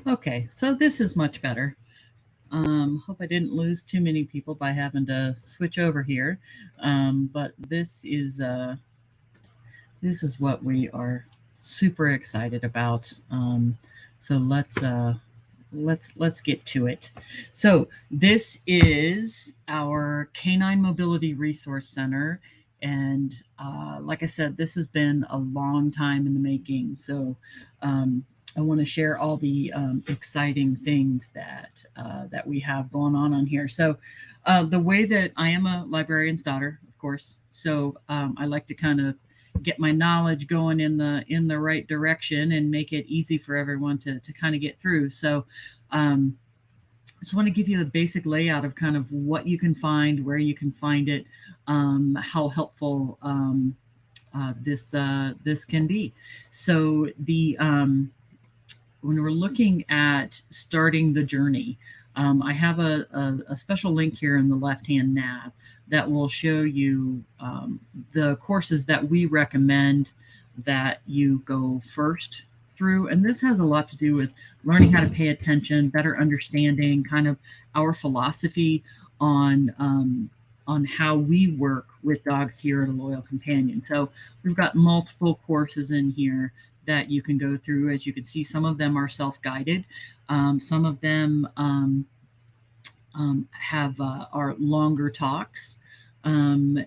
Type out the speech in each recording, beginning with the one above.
Okay, so this is much better. Hope I didn't lose too many people by having to switch over here. But this is what we are super excited about. So let's get to it. So this is our Canine Mobility Resource Center, and like I said, this has been a long time in the making. So um, I want to share all the exciting things that we have going on here. So the way that I am a librarian's daughter, of course, so I like to kind of get my knowledge going in the right direction and make it easy for everyone to kind of get through. So um, I just want to give you a basic layout of kind of what you can find, where you can find it, how helpful this can be. So the when we're looking at starting the journey, I have a special link here in the left-hand nav that will show you the courses that we recommend that you go first through. And this has a lot to do with learning how to pay attention, better understanding kind of our philosophy on how we work with dogs here at a Loyal Companion. So we've got multiple courses in here that you can go through. As you can see, some of them are self-guided. Some of them have are longer talks, and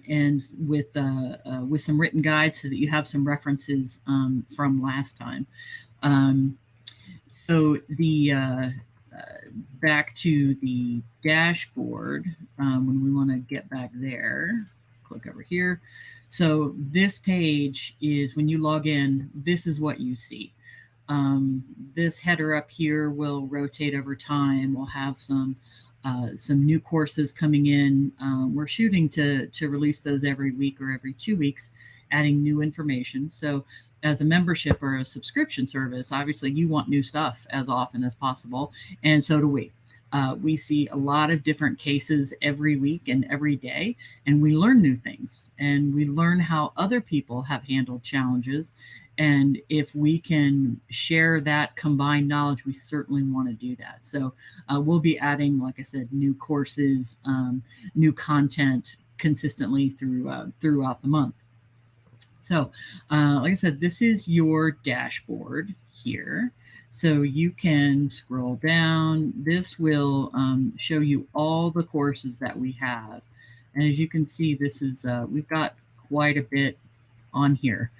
with some written guides so that you have some references from last time. So the back to the dashboard, when we want to get back there, click over here. So this page is when you log in, this is what you see. This header up here will rotate over time. We'll have some new courses coming in. We're shooting to release those every week or every 2 weeks, adding new information. So as a membership or a subscription service, obviously you want new stuff as often as possible, and so do we. We see a lot of different cases every week and every day, and we learn new things, and we learn how other people have handled challenges. And if we can share that combined knowledge, we certainly want to do that. So we'll be adding, like I said, new courses, new content consistently throughout the month. So like I said, this is your dashboard here. So you can scroll down. This will show you all the courses that we have. And as you can see, this is we've got quite a bit on here.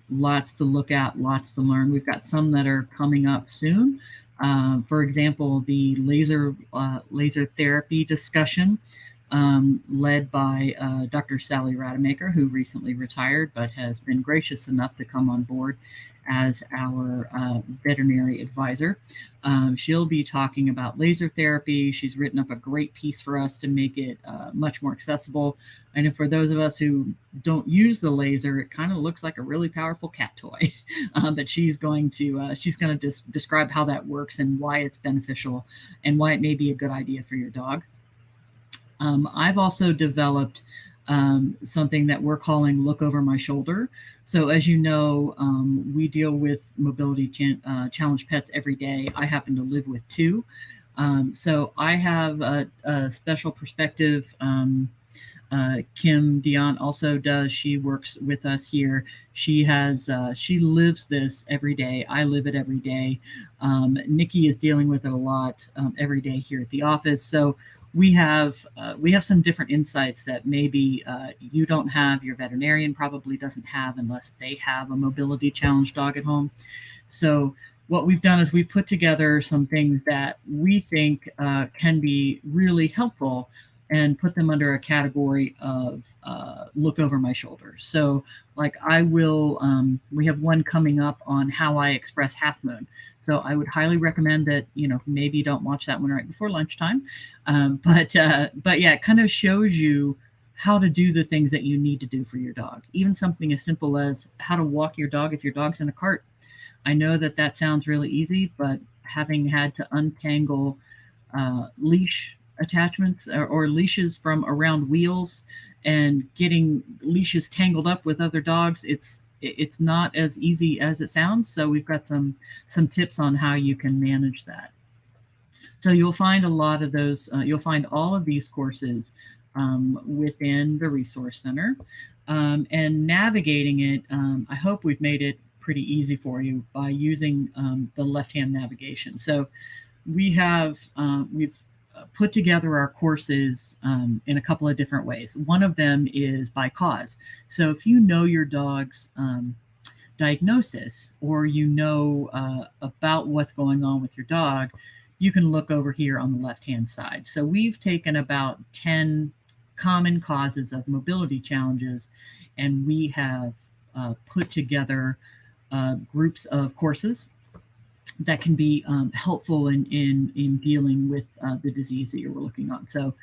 Lots to look at, lots to learn. We've got some that are coming up soon. For example, the laser therapy discussion, led by Dr. Sally Rademacher, who recently retired but has been gracious enough to come on board as our veterinary advisor. She'll be talking about laser therapy. She's written up a great piece for us to make it much more accessible. And for those of us who don't use the laser, it kind of looks like a really powerful cat toy. But she's going to just describe how that works and why it's beneficial and why it may be a good idea for your dog. I've also developed something that we're calling Look Over My Shoulder. So as you know, we deal with mobility challenge pets every day. I happen to live with two. So I have a special perspective. Kim Dion also does. She works with us here. She lives this every day. I live it every day. Nikki is dealing with it a lot every day here at the office. So we have some different insights that maybe you don't have, your veterinarian probably doesn't have unless they have a mobility challenge dog at home. So what we've done is we've put together some things that we think can be really helpful and put them under a category of Look Over My Shoulder. So like we have one coming up on how I express half moon. So I would highly recommend that, maybe don't watch that one right before lunchtime. But yeah, it kind of shows you how to do the things that you need to do for your dog. Even something as simple as how to walk your dog if your dog's in a cart. I know that sounds really easy, but having had to untangle leash attachments or leashes from around wheels and getting leashes tangled up with other dogs, it's it's not as easy as it sounds. So we've got some tips on how you can manage that. So you'll find a lot of those, you'll find all of these courses within the Resource Center. And navigating it, I hope we've made it pretty easy for you by using the left-hand navigation. So we've put together our courses in a couple of different ways. One of them is by cause. So if you know your dog's diagnosis, or you know about what's going on with your dog, you can look over here on the left-hand side. So we've taken about 10 common causes of mobility challenges, and we have put together groups of courses that can be helpful in dealing with the disease that you're looking on. So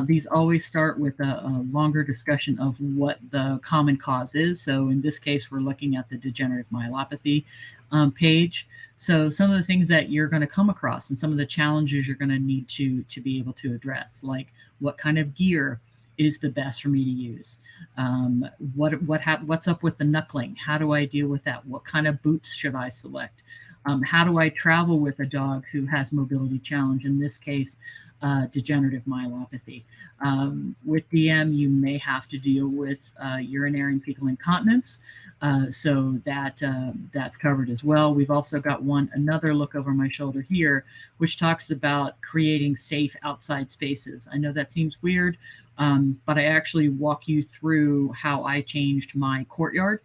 these always start with a longer discussion of what the common cause is. So in this case, we're looking at the degenerative myelopathy page. So some of the things that you're going to come across and some of the challenges you're going to need to be able to address, like what kind of gear is the best for me to use? What's up with the knuckling? How do I deal with that? What kind of boots should I select? How do I travel with a dog who has mobility challenge, in this case, degenerative myelopathy? With DM, you may have to deal with urinary and fecal incontinence, so that's covered as well. We've also got another look over my shoulder here, which talks about creating safe outside spaces. I know that seems weird, but I actually walk you through how I changed my courtyard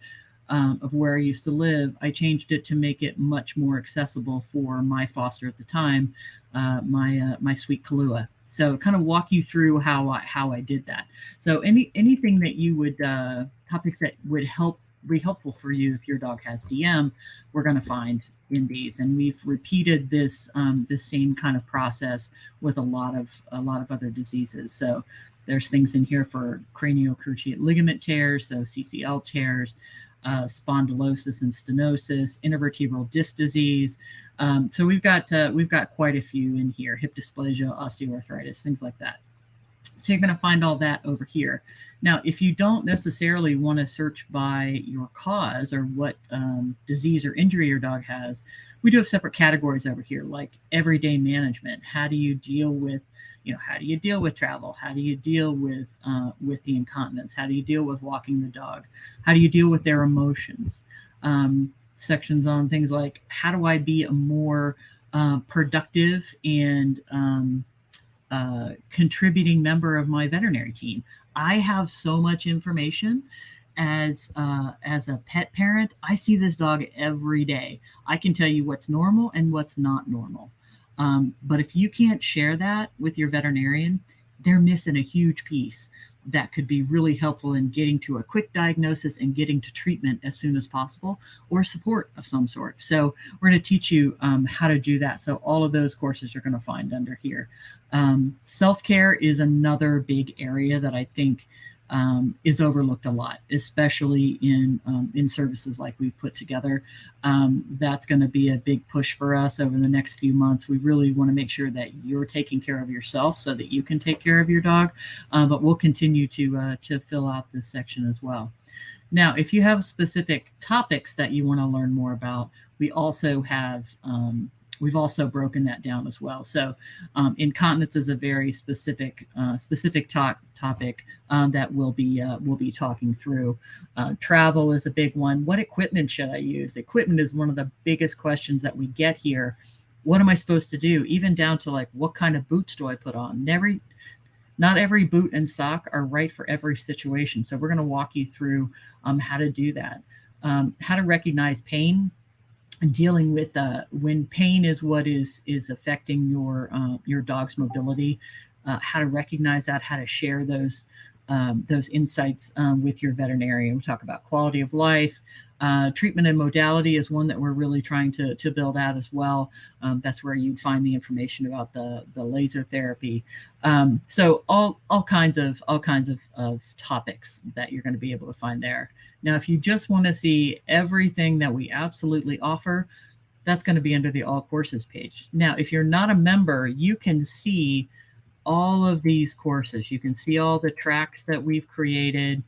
of where I used to live. I changed it to make it much more accessible for my foster at the time, my sweet Kahlua. So kind of walk you through how I did that. So anything that you would topics that would be helpful for you if your dog has DM, we're going to find in these, and we've repeated this same kind of process with a lot of other diseases. So there's things in here for craniocruciate ligament tears, so CCL tears, spondylosis and stenosis, intervertebral disc disease. So we've got quite a few in here: hip dysplasia, osteoarthritis, things like that. So you're going to find all that over here. Now, if you don't necessarily want to search by your cause or what disease or injury your dog has, we do have separate categories over here, like everyday management. How do you deal with travel? How do you deal with the incontinence? How do you deal with walking the dog? How do you deal with their emotions? Sections on things like, how do I be a more productive and contributing member of my veterinary team? I have so much information as a pet parent. I see this dog every day. I can tell you what's normal and what's not normal. But if you can't share that with your veterinarian, they're missing a huge piece that could be really helpful in getting to a quick diagnosis and getting to treatment as soon as possible, or support of some sort. So we're going to teach you how to do that. So all of those courses you're going to find under here. Self-care is another big area that I think is overlooked a lot, especially in services like we've put together. That's going to be a big push for us over the next few months. We really want to make sure that you're taking care of yourself so that you can take care of your dog, but we'll continue to fill out this section as well. Now, if you have specific topics that you want to learn more about, we also have we've also broken that down as well. So incontinence is a very specific topic that we'll be talking through. Travel is a big one. What equipment should I use? Equipment is one of the biggest questions that we get here. What am I supposed to do? Even down to like, what kind of boots do I put on? Not every boot and sock are right for every situation. So we're going to walk you through how to do that. How to recognize pain, and dealing with when pain is what is affecting your dog's mobility, how to recognize that, how to share those insights with your veterinarian. We'll talk about quality of life. Treatment and modality is one that we're really trying to build out as well. That's where you'd find the information about the laser therapy. So all kinds of topics that you're going to be able to find there. Now, if you just want to see everything that we absolutely offer, that's going to be under the all courses page. Now, if you're not a member, you can see all of these courses. You can see all the tracks that we've created,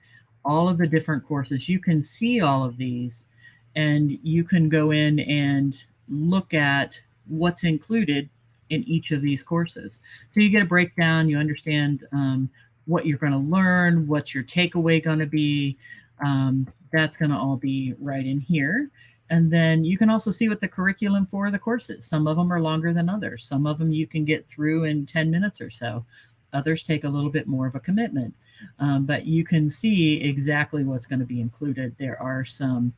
all of the different courses. You can see all of these, and you can go in and look at what's included in each of these courses. So you get a breakdown, you understand what you're going to learn, what's your takeaway going to be. That's going to all be right in here. And then you can also see what the curriculum for the courses. Some of them are longer than others. Some of them you can get through in 10 minutes or so. Others take a little bit more of a commitment. But you can see exactly what's going to be included. There are some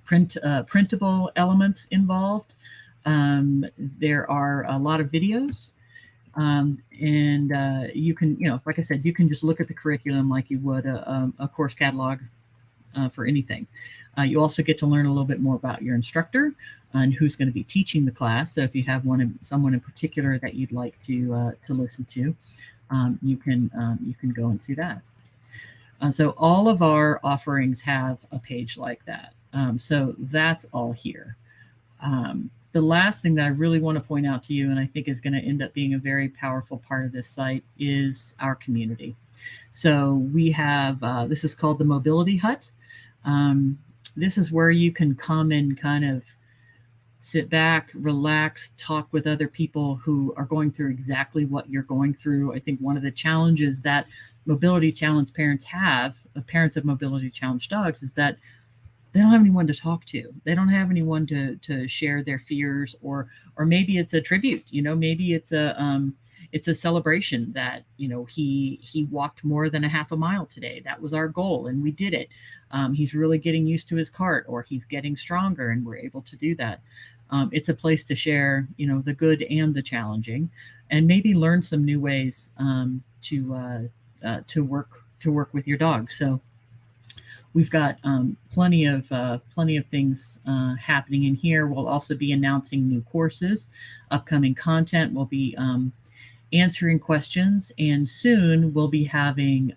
printable elements involved. There are a lot of videos. And you can, like I said, you can just look at the curriculum like you would a course catalog for anything. You also get to learn a little bit more about your instructor and who's going to be teaching the class. So if you have someone in particular that you'd like to listen to, you can go and see that. So all of our offerings have a page like that. So that's all here. The last thing that I really want to point out to you, and I think is going to end up being a very powerful part of this site, is our community. So we have, this is called the Mobility Hut. This is where you can come and kind of sit back, relax, talk with other people who are going through exactly what you're going through. I think one of the challenges that mobility challenged parents have, parents of mobility challenged dogs, is that they don't have anyone to talk to. They don't have anyone to share their fears, or maybe it's a tribute. Maybe it's a celebration that he walked more than a half a mile today. That was our goal, and we did it. He's really getting used to his cart, or he's getting stronger, and we're able to do that. It's a place to share, the good and the challenging, and maybe learn some new ways to work with your dog. So we've got plenty of things happening in here. We'll also be announcing new courses, upcoming content. We'll be answering questions, and soon we'll be having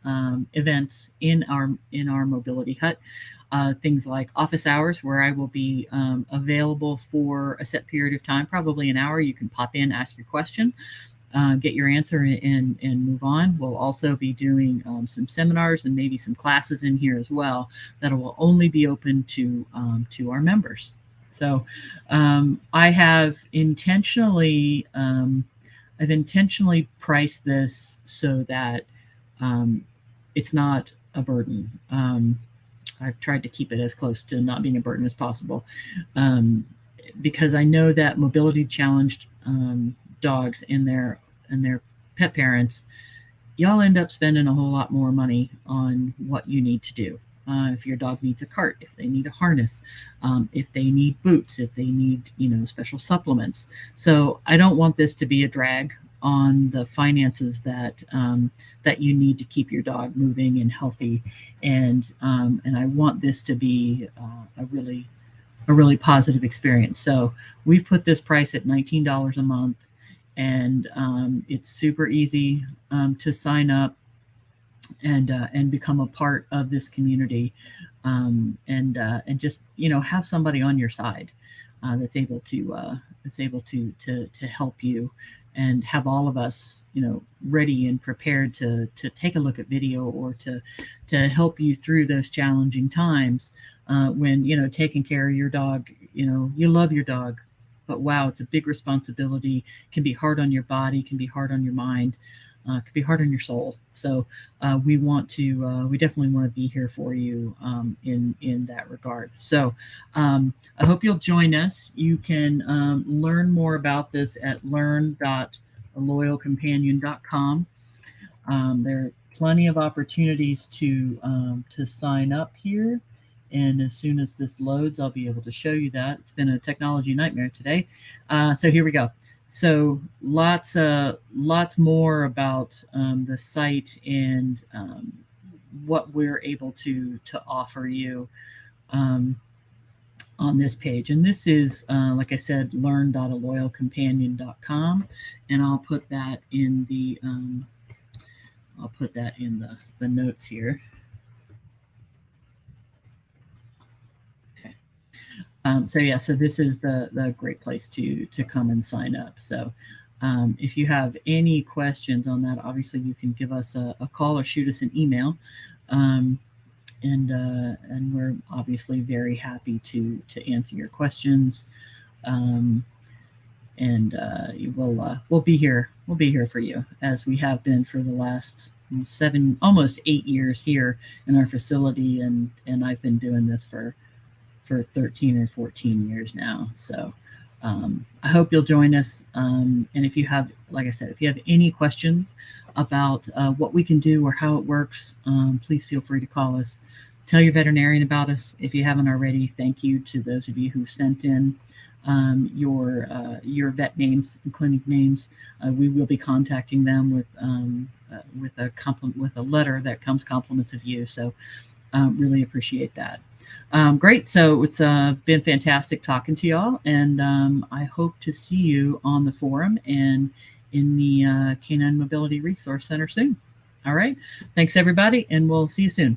events in our Mobility Hut. Things like office hours, where I will be available for a set period of time, probably an hour. You can pop in, ask your question, get your answer, and move on. We'll also be doing some seminars and maybe some classes in here as well that will only be open to our members. So I have intentionally priced this so that it's not a burden. I've tried to keep it as close to not being a burden as possible, because I know that mobility challenged dogs and their pet parents, y'all end up spending a whole lot more money on what you need to do. If your dog needs a cart, if they need a harness, if they need boots, if they need special supplements. So I don't want this to be a drag on the finances that you need to keep your dog moving and healthy, and I want this to be a really positive experience. So we've put this price at $19 a month, and it's super easy to sign up and become a part of this community, and just have somebody on your side that's able to help you, and have all of us ready and prepared to take a look at video, or to help you through those challenging times when taking care of your dog. You love your dog, but wow, it's a big responsibility. It can be hard on your body, can be hard on your mind, could be hard on your soul. So we definitely want to be here for you in that regard. So I hope you'll join us. You can learn more about this at learn.aloyalcompanion.com. There are plenty of opportunities to sign up here. And as soon as this loads, I'll be able to show you that. It's been a technology nightmare today. So here we go. So lots more about the site and what we're able to offer you on this page. And this is, like I said, learn.aloyalcompanion.com, and I'll put that in the notes here. So this is the great place to come and sign up. So if you have any questions on that, obviously you can give us a call or shoot us an email. And we're obviously very happy to answer your questions. Um, and we'll be here. We'll be here for you, as we have been for the last almost 8 years here in our facility, and I've been doing this for 13 or 14 years now. So I hope you'll join us. And if you have, like I said, if you have any questions about what we can do or how it works, please feel free to call us. Tell your veterinarian about us if you haven't already. Thank you to those of you who sent in your vet names and clinic names. We will be contacting them with a letter that comes compliments of you. So really appreciate that. Great. So it's been fantastic talking to y'all, and I hope to see you on the forum and in the Canine Mobility Resource Center soon. All right. Thanks, everybody, and we'll see you soon.